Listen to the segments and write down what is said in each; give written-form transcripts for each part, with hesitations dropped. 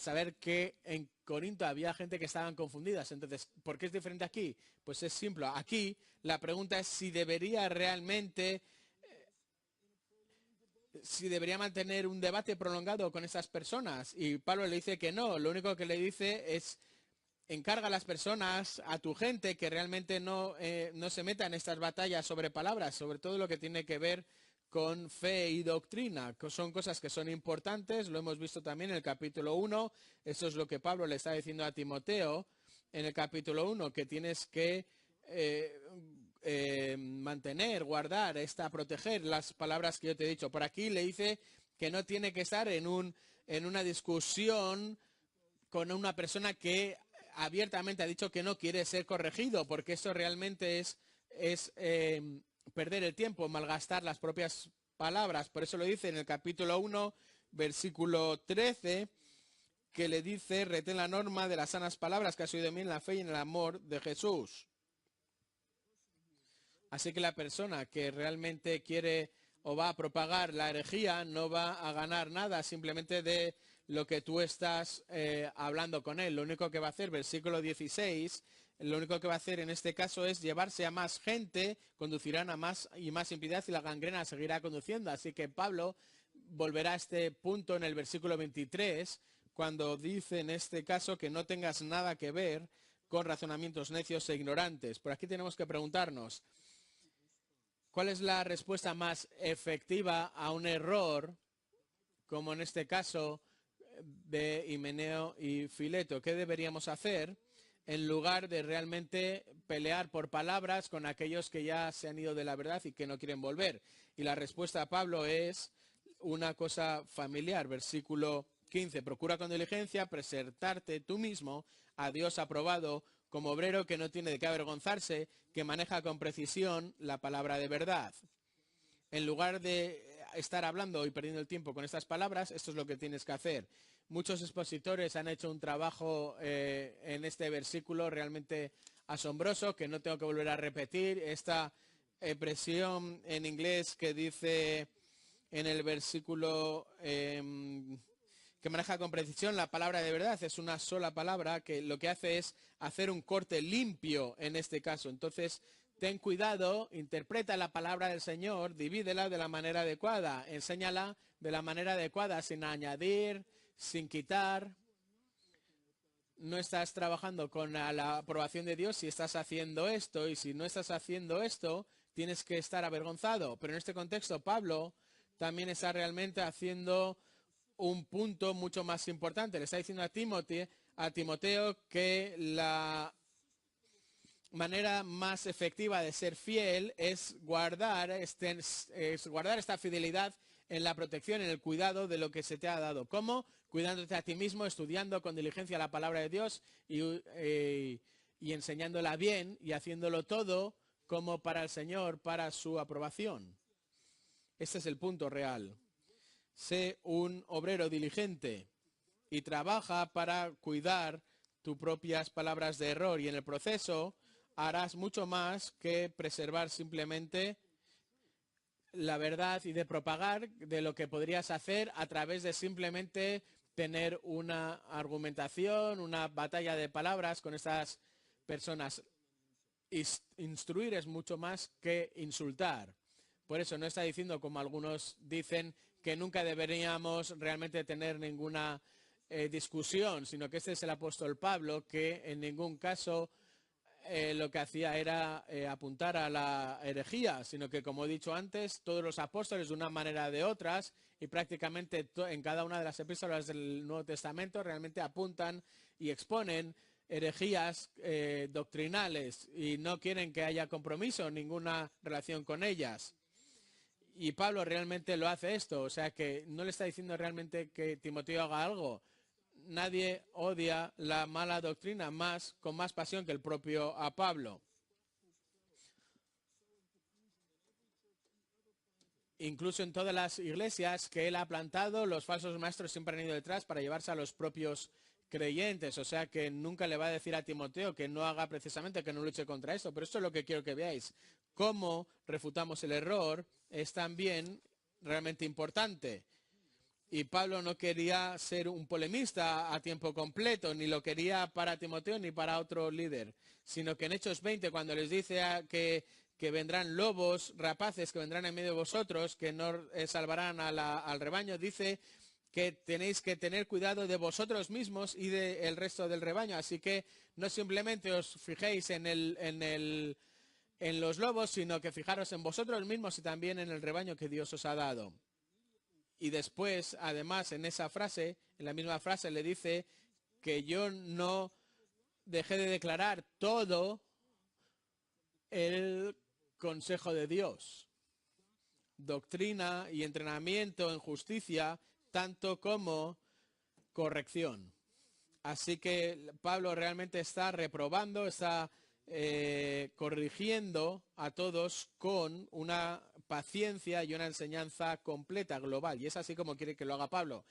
saber que en Corinto había gente que estaban confundidas. Entonces, ¿por qué es diferente aquí? Pues es simple. Aquí la pregunta es si debería realmente, si debería mantener un debate prolongado con esas personas. Y Pablo le dice que no. Lo único que le dice es: encarga a las personas, a tu gente, que realmente no se metan en estas batallas sobre palabras, sobre todo lo que tiene que ver con fe y doctrina, que son cosas que son importantes. Lo hemos visto también en el capítulo 1. Eso es lo que Pablo le está diciendo a Timoteo en el capítulo 1, que tienes que mantener, guardar, proteger las palabras que yo te he dicho. Por aquí le dice que no tiene que estar en una discusión con una persona que abiertamente ha dicho que no quiere ser corregido, porque eso realmente es perder el tiempo, malgastar las propias palabras. Por eso lo dice en el capítulo 1, versículo 13, que le dice: retén la norma de las sanas palabras que has oído de mí en la fe y en el amor de Jesús. Así que la persona que realmente quiere o va a propagar la herejía no va a ganar nada simplemente de lo que tú estás hablando con él. Lo único que va a hacer, versículo 16, lo único que va a hacer en este caso es llevarse a más gente, conducirán a más y más impiedad y la gangrena seguirá conduciendo. Así que Pablo volverá a este punto en el versículo 23, cuando dice en este caso que no tengas nada que ver con razonamientos necios e ignorantes. Por aquí tenemos que preguntarnos: ¿cuál es la respuesta más efectiva a un error, como en este caso de Himeneo y Fileto? ¿Qué deberíamos hacer en lugar de realmente pelear por palabras con aquellos que ya se han ido de la verdad y que no quieren volver? Y la respuesta a Pablo es una cosa familiar. Versículo 15. Procura con diligencia presentarte tú mismo a Dios aprobado, como obrero que no tiene de qué avergonzarse, que maneja con precisión la palabra de verdad. En lugar de estar hablando y perdiendo el tiempo con estas palabras, esto es lo que tienes que hacer. Muchos expositores han hecho un trabajo en este versículo realmente asombroso, que no tengo que volver a repetir. Esta expresión en inglés que dice en el versículo que maneja con precisión la palabra de verdad, es una sola palabra que lo que hace es hacer un corte limpio en este caso. Entonces, ten cuidado, interpreta la palabra del Señor, divídela de la manera adecuada, enséñala de la manera adecuada, sin añadir, sin quitar. No estás trabajando con la aprobación de Dios si estás haciendo esto, y si no estás haciendo esto, tienes que estar avergonzado. Pero en este contexto, Pablo también está realmente haciendo un punto mucho más importante. Le está diciendo a Timoteo que la manera más efectiva de ser fiel es guardar esta fidelidad en la protección, en el cuidado de lo que se te ha dado. ¿Cómo? Cuidándote a ti mismo, estudiando con diligencia la palabra de Dios y enseñándola bien y haciéndolo todo como para el Señor, para su aprobación. Este es el punto real. Sé un obrero diligente y trabaja para cuidar tus propias palabras de error, y en el proceso harás mucho más que preservar simplemente la verdad y de propagar de lo que podrías hacer a través de simplemente tener una argumentación, una batalla de palabras con estas personas. Instruir es mucho más que insultar. Por eso no está diciendo, como algunos dicen, que nunca deberíamos realmente tener ninguna discusión, sino que este es el apóstol Pablo, que en ningún caso lo que hacía era apuntar a la herejía, sino que, como he dicho antes, todos los apóstoles de una manera o de otras, y prácticamente en cada una de las epístolas del Nuevo Testamento, realmente apuntan y exponen herejías doctrinales y no quieren que haya compromiso, ninguna relación con ellas. Y Pablo realmente lo hace esto, o sea que no le está diciendo realmente que Timoteo haga algo. Nadie odia la mala doctrina con más pasión que el propio a Pablo. Incluso en todas las iglesias que él ha plantado, los falsos maestros siempre han ido detrás para llevarse a los propios creyentes. O sea que nunca le va a decir a Timoteo que no haga precisamente, que no luche contra eso. Pero esto es lo que quiero que veáis. Cómo refutamos el error es también realmente importante. Y Pablo no quería ser un polemista a tiempo completo, ni lo quería para Timoteo ni para otro líder, sino que en Hechos 20, cuando les dice que vendrán lobos rapaces, que vendrán en medio de vosotros, que no salvarán al rebaño, dice que tenéis que tener cuidado de vosotros mismos y del resto del rebaño. Así que no simplemente os fijéis en los lobos, sino que fijaros en vosotros mismos y también en el rebaño que Dios os ha dado. Y después, además, en esa frase, en la misma frase, le dice que yo no dejé de declarar todo el consejo de Dios, doctrina y entrenamiento en justicia, tanto como corrección. Así que Pablo realmente está reprobando, está corrigiendo a todos con una paciencia y una enseñanza completa, global. Y es así como quiere que lo haga Pablo,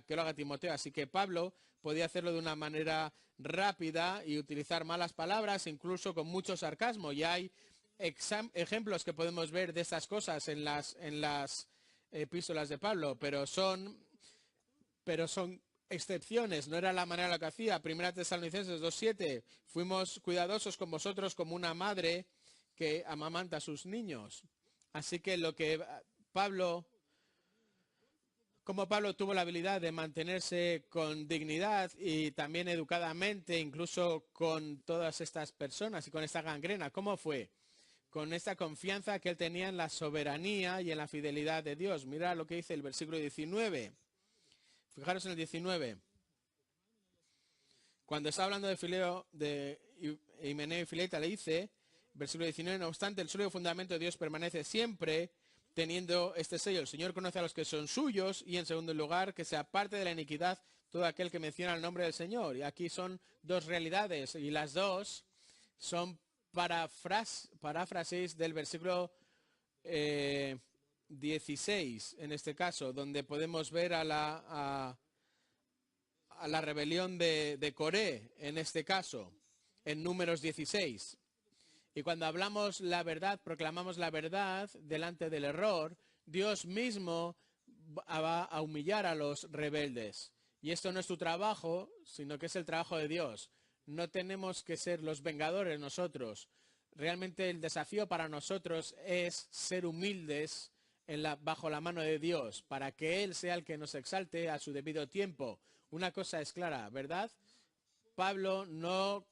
que lo haga Timoteo. Así que Pablo podía hacerlo de una manera rápida y utilizar malas palabras, incluso con mucho sarcasmo. Y hay ejemplos que podemos ver de estas cosas en las epístolas de Pablo, pero son excepciones, no era la manera en la que hacía. Primera Tesalonicenses 2:7, fuimos cuidadosos con vosotros como una madre que amamanta a sus niños. Así que como Pablo tuvo la habilidad de mantenerse con dignidad y también educadamente, incluso con todas estas personas y con esta gangrena, ¿cómo fue? Con esta confianza que él tenía en la soberanía y en la fidelidad de Dios. Mira lo que dice el versículo 19. Fijaros en el 19. Cuando está hablando de Fileo, de Himeneo y Fileta, le dice, versículo 19, no obstante, el sólido fundamento de Dios permanece siempre teniendo este sello. El Señor conoce a los que son suyos y, en segundo lugar, que se aparte de la iniquidad todo aquel que menciona el nombre del Señor. Y aquí son dos realidades y las dos son paráfrasis del versículo 16, en este caso, donde podemos ver a la rebelión de Coré, en este caso, en Números 16. Y cuando hablamos la verdad, proclamamos la verdad delante del error, Dios mismo va a humillar a los rebeldes. Y esto no es tu trabajo, sino que es el trabajo de Dios. No tenemos que ser los vengadores nosotros. Realmente el desafío para nosotros es ser humildes bajo la mano de Dios, para que Él sea el que nos exalte a su debido tiempo. Una cosa es clara, ¿verdad? Pablo no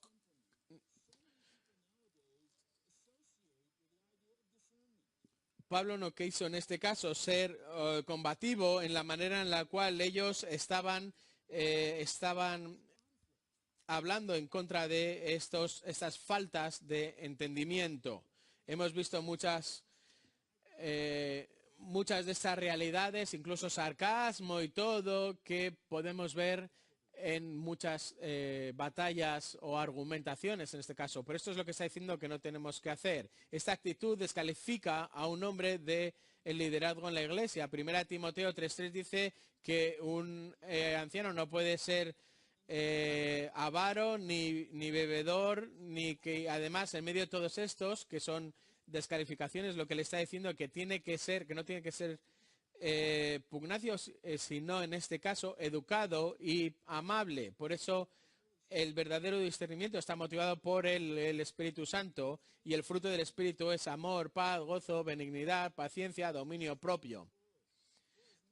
quiso en este caso ser combativo en la manera en la cual ellos estaban hablando en contra de estas faltas de entendimiento. Hemos visto muchas de estas realidades, incluso sarcasmo y todo, que podemos ver en muchas batallas o argumentaciones en este caso. Pero esto es lo que está diciendo que no tenemos que hacer. Esta actitud descalifica a un hombre del liderazgo en la iglesia. Primera Timoteo 3:3 dice que un anciano no puede ser avaro, ni bebedor, ni que además en medio de todos estos, que son descalificaciones, lo que le está diciendo que tiene que ser, que no tiene que ser pugnacio, sino en este caso educado y amable. Por eso el verdadero discernimiento está motivado por el Espíritu Santo, y el fruto del Espíritu es amor, paz, gozo, benignidad, paciencia, dominio propio.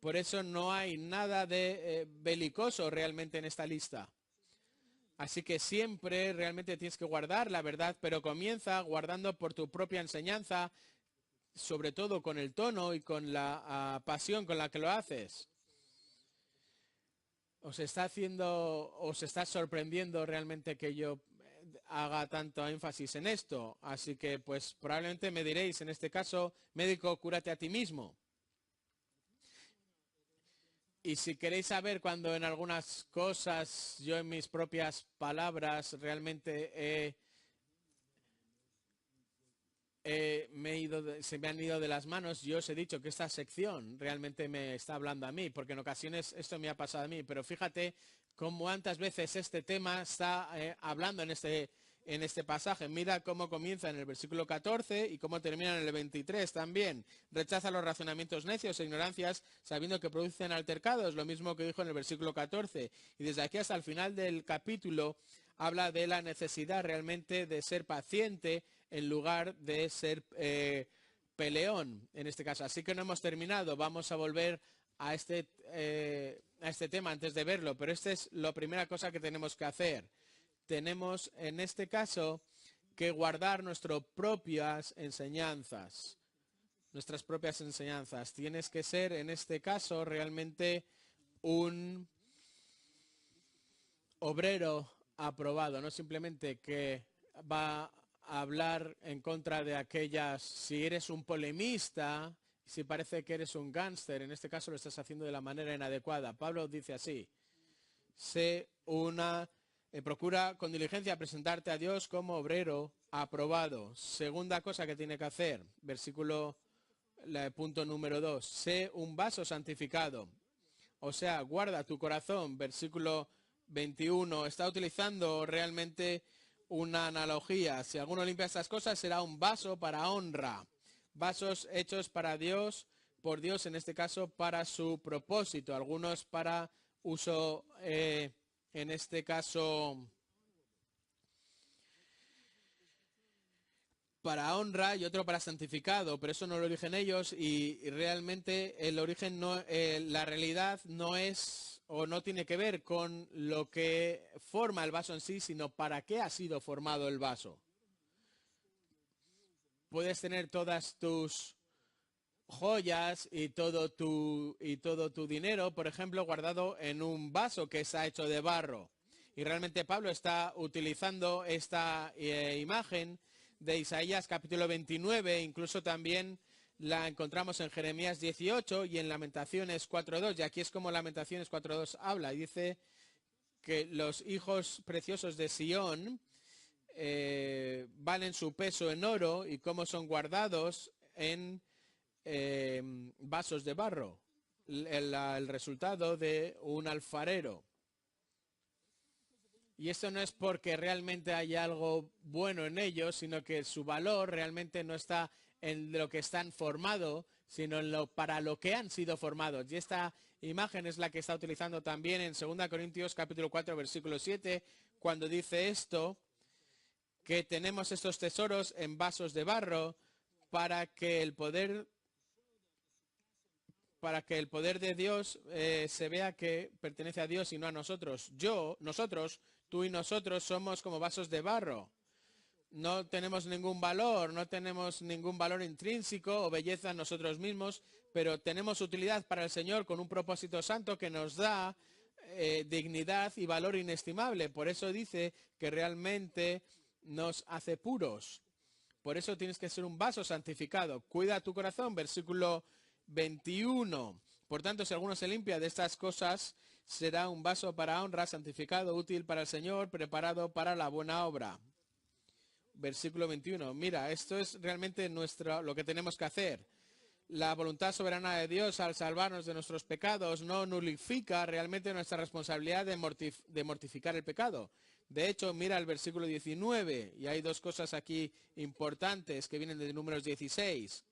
Por eso no hay nada de belicoso realmente en esta lista. Así que siempre realmente tienes que guardar la verdad, pero comienza guardando por tu propia enseñanza, sobre todo con el tono y con la pasión con la que lo haces. Os está sorprendiendo realmente que yo haga tanto énfasis en esto. Así que pues probablemente me diréis, en este caso, médico, cúrate a ti mismo. Y si queréis saber cuando en algunas cosas yo en mis propias palabras realmente se me han ido de las manos, yo os he dicho que esta sección realmente me está hablando a mí, porque en ocasiones esto me ha pasado a mí, pero fíjate cómo tantas veces este tema está hablando en en este pasaje. Mira cómo comienza en el versículo 14 y cómo termina en el 23 también. Rechaza los razonamientos necios e ignorancias, sabiendo que producen altercados, lo mismo que dijo en el versículo 14. Y desde aquí hasta el final del capítulo habla de la necesidad realmente de ser paciente en lugar de ser peleón, en este caso. Así que no hemos terminado, vamos a volver a este tema antes de verlo, pero esta es la primera cosa que tenemos que hacer. Tenemos en este caso que guardar nuestras propias enseñanzas. Nuestras propias enseñanzas. Tienes que ser en este caso realmente un obrero aprobado, no simplemente que va a hablar en contra de aquellas, si eres un polemista, si parece que eres un gángster, en este caso lo estás haciendo de la manera inadecuada. Pablo dice así, procura con diligencia presentarte a Dios como obrero aprobado. Segunda cosa que tiene que hacer, punto número 2, sé un vaso santificado. O sea, guarda tu corazón, versículo 21. Está utilizando realmente una analogía. Si alguno limpia estas cosas, será un vaso para honra. Vasos hechos para Dios, por Dios, en este caso, para su propósito. Algunos para uso, en este caso, para honra y otro para santificado, pero eso no lo eligen ellos y realmente el origen la realidad no es o no tiene que ver con lo que forma el vaso en sí, sino para qué ha sido formado el vaso. Puedes tener todas tus joyas y todo tu dinero, por ejemplo, guardado en un vaso que está hecho de barro. Y realmente Pablo está utilizando esta imagen de Isaías capítulo 29, incluso también la encontramos en Jeremías 18 y en Lamentaciones 4.2, y aquí es como Lamentaciones 4.2 habla, y dice que los hijos preciosos de Sión valen su peso en oro y cómo son guardados en vasos de barro, el resultado de un alfarero. Y esto no es porque realmente haya algo bueno en ellos, sino que su valor realmente no está en lo que están formados, sino en para lo que han sido formados. Y esta imagen es la que está utilizando también en 2 Corintios capítulo 4, versículo 7, cuando dice esto, que tenemos estos tesoros en vasos de barro para que el poder de Dios se vea que pertenece a Dios y no a nosotros. Nosotros, tú y nosotros somos como vasos de barro. No tenemos ningún valor, no tenemos ningún valor intrínseco o belleza en nosotros mismos, pero tenemos utilidad para el Señor con un propósito santo que nos da dignidad y valor inestimable. Por eso dice que realmente nos hace puros. Por eso tienes que ser un vaso santificado. Cuida tu corazón, versículo 21. Por tanto, si alguno se limpia de estas cosas, será un vaso para honra, santificado, útil para el Señor, preparado para la buena obra. Versículo 21. Mira, esto es realmente lo que tenemos que hacer. La voluntad soberana de Dios al salvarnos de nuestros pecados no nulifica realmente nuestra responsabilidad de mortificar el pecado. De hecho, mira el versículo 19, y hay dos cosas aquí importantes que vienen de Números 16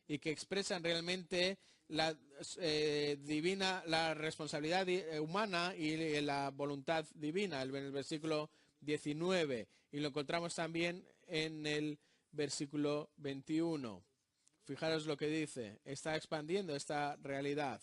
y que expresan realmente la responsabilidad humana y la voluntad divina, en el versículo 19, y lo encontramos también en el versículo 21. Fijaros lo que dice, está expandiendo esta realidad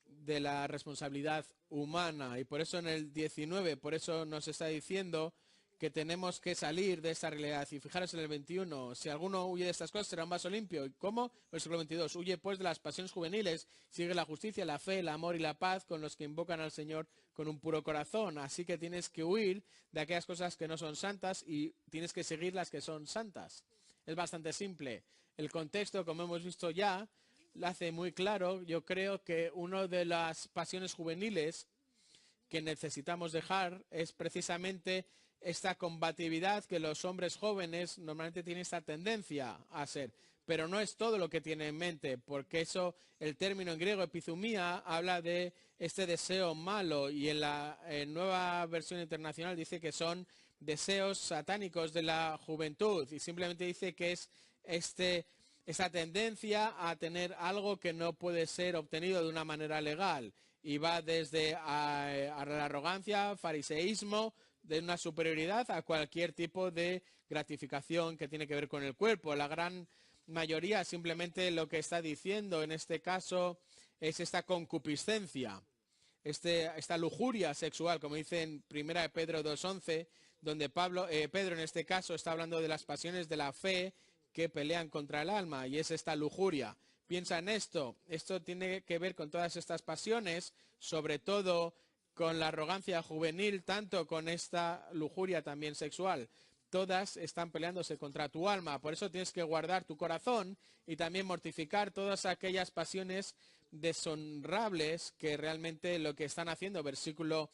de la responsabilidad humana y por eso en el 19, por eso nos está diciendo que tenemos que salir de esta realidad. Y fijaros en el 21, si alguno huye de estas cosas será un vaso limpio. ¿Y cómo? Versículo 22, huye pues de las pasiones juveniles, sigue la justicia, la fe, el amor y la paz con los que invocan al Señor con un puro corazón. Así que tienes que huir de aquellas cosas que no son santas y tienes que seguir las que son santas. Es bastante simple. El contexto, como hemos visto ya, lo hace muy claro. Yo creo que una de las pasiones juveniles que necesitamos dejar es precisamente esta combatividad que los hombres jóvenes normalmente tienen esta tendencia a hacer. pero no es todo lo que tiene en mente, porque eso, el término en griego epizumía habla de este deseo malo, y en la nueva versión internacional dice que son deseos satánicos de la juventud, y simplemente dice que es esa tendencia a tener algo que no puede ser obtenido de una manera legal, y va desde a la arrogancia, fariseísmo, de una superioridad, a cualquier tipo de gratificación que tiene que ver con el cuerpo. La gran mayoría simplemente lo que está diciendo en este caso es esta concupiscencia, esta lujuria sexual, como dice en 1 de Pedro 2:11, donde Pedro en este caso está hablando de las pasiones de la fe que pelean contra el alma, y es esta lujuria. Piensa en esto tiene que ver con todas estas pasiones, sobre todo con la arrogancia juvenil, tanto con esta lujuria también sexual. Todas están peleándose contra tu alma, por eso tienes que guardar tu corazón y también mortificar todas aquellas pasiones deshonrables que realmente lo que están haciendo. Versículo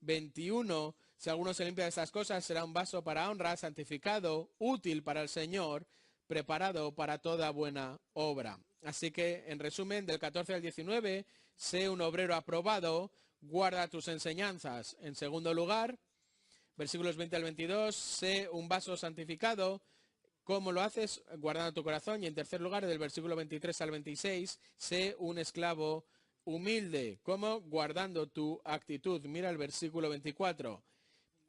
21, si alguno se limpia de estas cosas, será un vaso para honra, santificado, útil para el Señor, preparado para toda buena obra. Así que, en resumen, del 14 al 19, sé un obrero aprobado, guarda tus enseñanzas. En segundo lugar, versículos 20 al 22, sé un vaso santificado. ¿Cómo lo haces? Guardando tu corazón. Y en tercer lugar, del versículo 23 al 26, sé un esclavo humilde. ¿Cómo? Guardando tu actitud. Mira el versículo 24.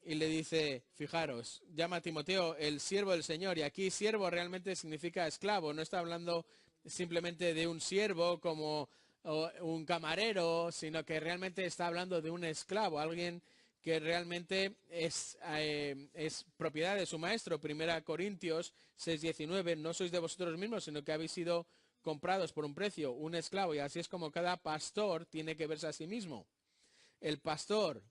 Y le dice, fijaros, llama a Timoteo el siervo del Señor. Y aquí siervo realmente significa esclavo. No está hablando simplemente de un siervo como un camarero, sino que realmente está hablando de un esclavo, alguien que realmente es propiedad de su maestro. 1 Corintios 6:19, no sois de vosotros mismos, sino que habéis sido comprados por un precio, un esclavo. Y así es como cada pastor tiene que verse a sí mismo. El pastor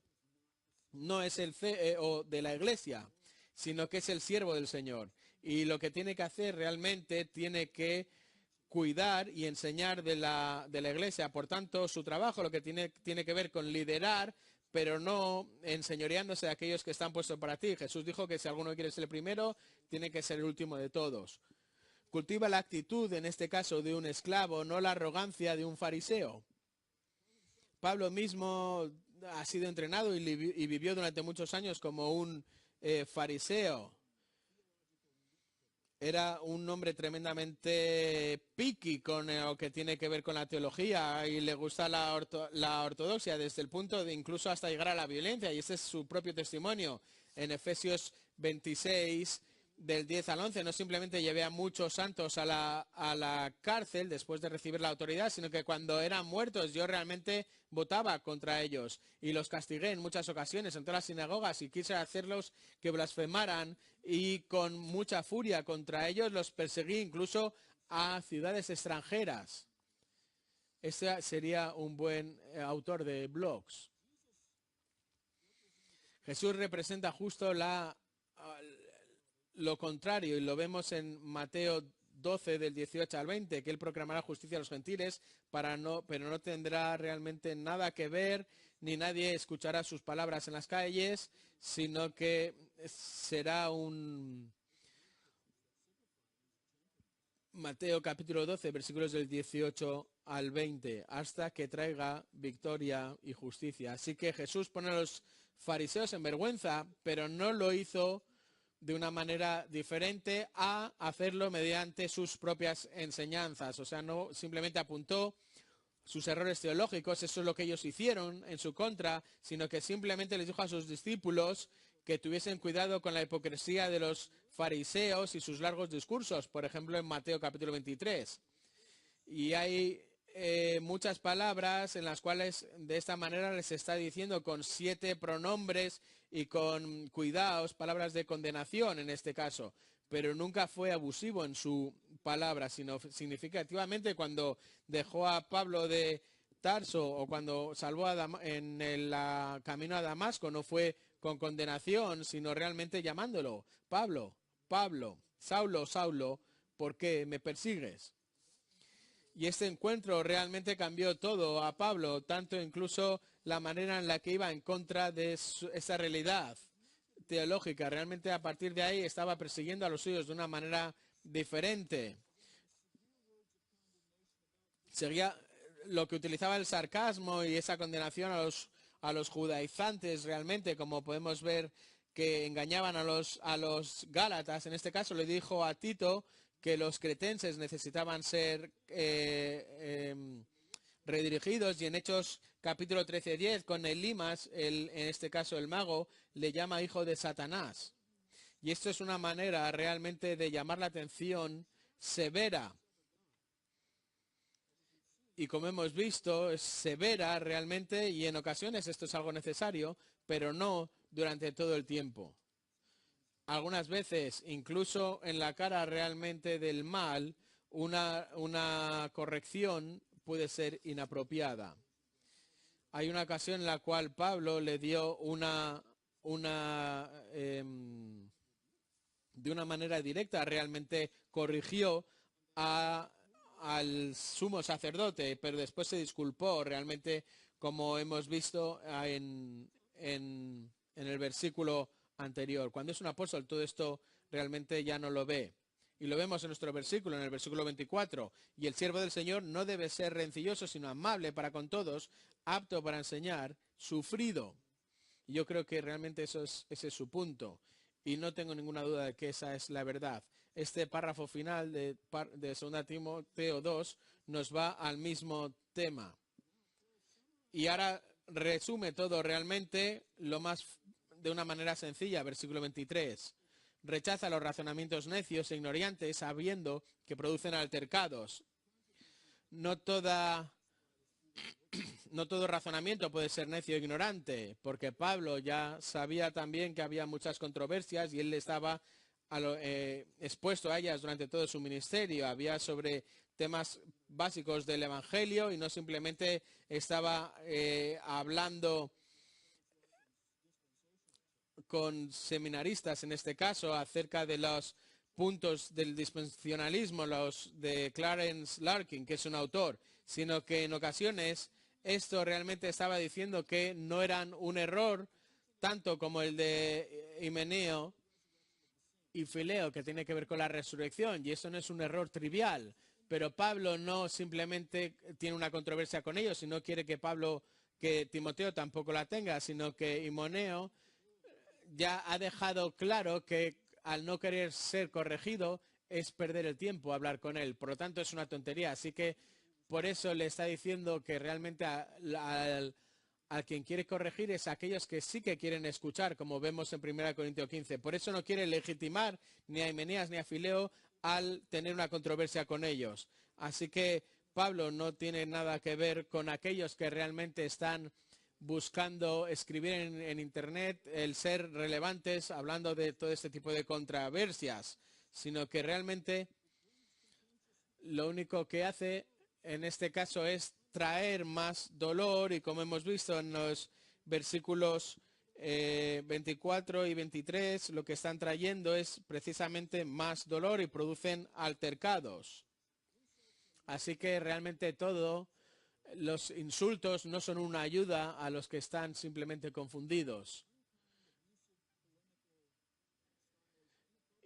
no es el CEO de la iglesia, sino que es el siervo del Señor. Y lo que tiene que hacer realmente tiene que cuidar y enseñar de la iglesia. Por tanto, su trabajo lo que tiene que ver con liderar, pero no enseñoreándose de aquellos que están puestos para ti. Jesús dijo que si alguno quiere ser el primero, tiene que ser el último de todos. Cultiva la actitud, en este caso, de un esclavo, no la arrogancia de un fariseo. Pablo mismo ha sido entrenado y vivió durante muchos años como un fariseo. Era un hombre tremendamente picky con lo que tiene que ver con la teología, y le gusta la ortodoxia desde el punto de incluso hasta llegar a la violencia, y ese es su propio testimonio en Efesios 26 del 10 al 11. No simplemente llevé a muchos santos a la cárcel después de recibir la autoridad, sino que cuando eran muertos yo realmente votaba contra ellos y los castigué en muchas ocasiones en todas las sinagogas, y quise hacerlos que blasfemaran, y con mucha furia contra ellos los perseguí incluso a ciudades extranjeras. Ese sería un buen autor de blogs. Jesús representa justo lo contrario, y lo vemos en Mateo 12 del 18 al 20, que él proclamará justicia a los gentiles, pero no tendrá realmente nada que ver, ni nadie escuchará sus palabras en las calles, sino que será un... Mateo capítulo 12, versículos del 18 al 20, hasta que traiga victoria y justicia. Así que Jesús pone a los fariseos en vergüenza, pero no lo hizo de una manera diferente a hacerlo mediante sus propias enseñanzas. O sea, no simplemente apuntó sus errores teológicos, eso es lo que ellos hicieron en su contra, sino que simplemente les dijo a sus discípulos que tuviesen cuidado con la hipocresía de los fariseos y sus largos discursos, por ejemplo en Mateo capítulo 23. Y hay muchas palabras en las cuales de esta manera les está diciendo con 7 pronombres y con cuidados, palabras de condenación en este caso, pero nunca fue abusivo en su palabra, sino significativamente cuando dejó a Pablo de Tarso o cuando salvó en el camino a Damasco, no fue con condenación, sino realmente llamándolo, Pablo, Pablo, Saulo, Saulo, ¿por qué me persigues? Y este encuentro realmente cambió todo a Pablo, tanto incluso la manera en la que iba en contra de esa realidad teológica. Realmente a partir de ahí estaba persiguiendo a los suyos de una manera diferente. Seguía lo que utilizaba el sarcasmo y esa condenación a los judaizantes realmente, como podemos ver que engañaban a los gálatas. En este caso le dijo a Tito que los cretenses necesitaban ser redirigidos, y en Hechos capítulo 13:10 con Elimas, en este caso el mago, le llama hijo de Satanás. Y esto es una manera realmente de llamar la atención severa. Y como hemos visto, es severa realmente, y en ocasiones esto es algo necesario, pero no durante todo el tiempo. Algunas veces, incluso en la cara realmente del mal, una corrección puede ser inapropiada. Hay una ocasión en la cual Pablo le dio de una manera directa, realmente corrigió al sumo sacerdote, pero después se disculpó realmente, como hemos visto en el versículo anterior. Cuando es un apóstol, todo esto realmente ya no lo ve. Y lo vemos en nuestro versículo, en el versículo 24. Y el siervo del Señor no debe ser rencilloso, sino amable para con todos, apto para enseñar, sufrido. Y yo creo que realmente ese es su punto. Y no tengo ninguna duda de que esa es la verdad. Este párrafo final de 2 Timoteo 2 nos va al mismo tema. Y ahora resume todo realmente de una manera sencilla. Versículo 23. Rechaza los razonamientos necios e ignorantes, sabiendo que producen altercados. No todo razonamiento puede ser necio e ignorante, porque Pablo ya sabía también que había muchas controversias y él estaba expuesto a ellas durante todo su ministerio. Había sobre temas básicos del Evangelio y no simplemente estaba hablando con seminaristas, en este caso, acerca de los puntos del dispensacionalismo, los de Clarence Larkin, que es un autor, sino que en ocasiones esto realmente estaba diciendo que no eran un error tanto como el de Himeneo y Fileo, que tiene que ver con la resurrección, y eso no es un error trivial. Pero Pablo no simplemente tiene una controversia con ellos, sino quiere que Timoteo tampoco la tenga, sino que Himeneo ya ha dejado claro que al no querer ser corregido es perder el tiempo hablar con él. Por lo tanto, es una tontería. Así que por eso le está diciendo que realmente a quien quiere corregir es a aquellos que sí que quieren escuchar, como vemos en 1 Corintios 15. Por eso no quiere legitimar ni a Himeneas ni a Fileo al tener una controversia con ellos. Así que Pablo no tiene nada que ver con aquellos que realmente están buscando escribir en Internet, el ser relevantes, hablando de todo este tipo de controversias, sino que realmente lo único que hace en este caso es traer más dolor, y como hemos visto en los versículos 24 y 23, lo que están trayendo es precisamente más dolor y producen altercados. Así que realmente los insultos no son una ayuda a los que están simplemente confundidos.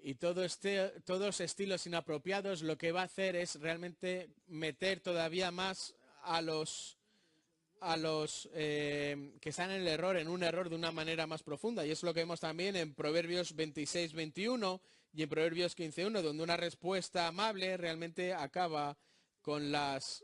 Y todos estilos inapropiados lo que va a hacer es realmente meter todavía más a los que están en el error, en un error de una manera más profunda. Y es lo que vemos también en Proverbios 26:21 y en Proverbios 15:1, donde una respuesta amable realmente acaba con las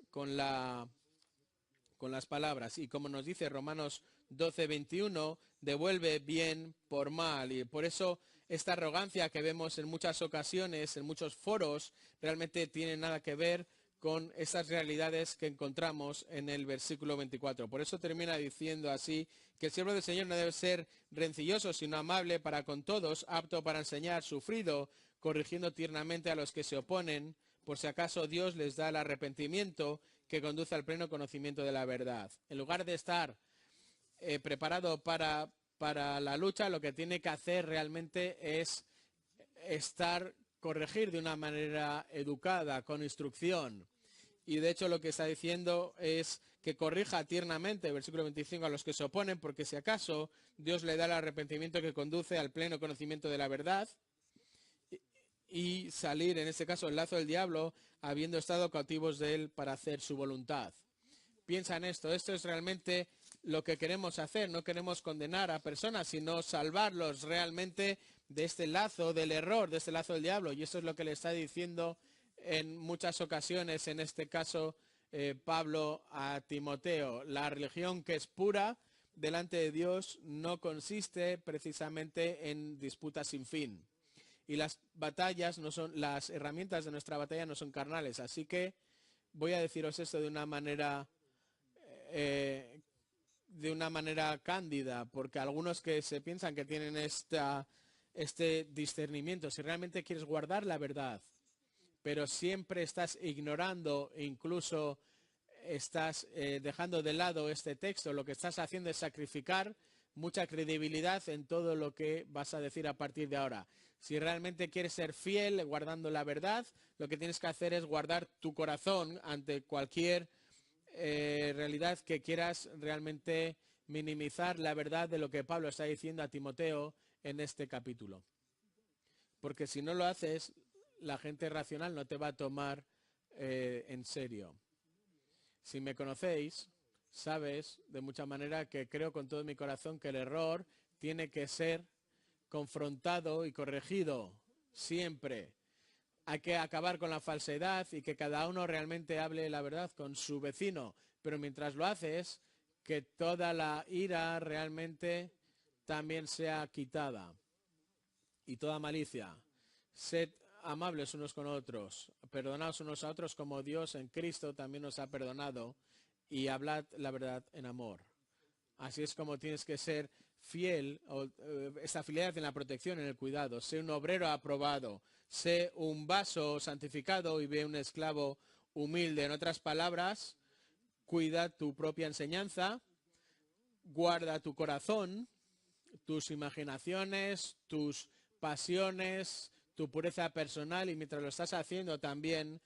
palabras. Y como nos dice Romanos 12:21, devuelve bien por mal. Y por eso esta arrogancia que vemos en muchas ocasiones, en muchos foros, realmente tiene nada que ver con esas realidades que encontramos en el versículo 24. Por eso termina diciendo así, que el siervo del Señor no debe ser rencilloso, sino amable para con todos, apto para enseñar, sufrido, corrigiendo tiernamente a los que se oponen, por si acaso Dios les da el arrepentimiento que conduce al pleno conocimiento de la verdad. En lugar de estar preparado para la lucha, lo que tiene que hacer realmente es corregir de una manera educada, con instrucción. Y de hecho lo que está diciendo es que corrija tiernamente, versículo 25, a los que se oponen, porque si acaso Dios le da el arrepentimiento que conduce al pleno conocimiento de la verdad. y salir, en este caso, el lazo del diablo, habiendo estado cautivos de él para hacer su voluntad. Piensa en esto es realmente lo que queremos hacer, no queremos condenar a personas, sino salvarlos realmente de este lazo del error, de este lazo del diablo. Y eso es lo que le está diciendo en muchas ocasiones, en este caso, Pablo a Timoteo. La religión que es pura delante de Dios no consiste precisamente en disputas sin fin. Y las batallas no son, las herramientas de nuestra batalla no son carnales. Así que voy a deciros esto de una manera cándida, porque algunos que se piensan que tienen este discernimiento, si realmente quieres guardar la verdad, pero siempre estás ignorando, incluso estás dejando de lado este texto, lo que estás haciendo es sacrificar mucha credibilidad en todo lo que vas a decir a partir de ahora. Si realmente quieres ser fiel guardando la verdad, lo que tienes que hacer es guardar tu corazón ante cualquier realidad que quieras realmente minimizar la verdad de lo que Pablo está diciendo a Timoteo en este capítulo. Porque si no lo haces, la gente racional no te va a tomar en serio. Si me conocéis, sabes de mucha manera que creo con todo mi corazón que el error tiene que ser confrontado y corregido siempre. Hay que acabar con la falsedad y que cada uno realmente hable la verdad con su vecino. Pero mientras lo haces, que toda la ira realmente también sea quitada. Y toda malicia. Sed amables unos con otros. Perdonaos unos a otros como Dios en Cristo también nos ha perdonado. Y hablad la verdad en amor. Así es como tienes que ser fiel, esta fidelidad en la protección, en el cuidado. Sé un obrero aprobado, sé un vaso santificado y ve un esclavo humilde. En otras palabras, cuida tu propia enseñanza, guarda tu corazón, tus imaginaciones, tus pasiones, tu pureza personal y mientras lo estás haciendo también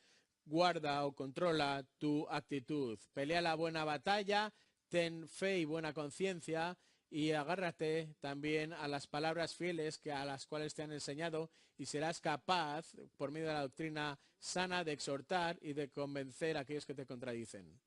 guarda o controla tu actitud. Pelea la buena batalla, ten fe y buena conciencia y agárrate también a las palabras fieles a las cuales te han enseñado y serás capaz, por medio de la doctrina sana, de exhortar y de convencer a aquellos que te contradicen.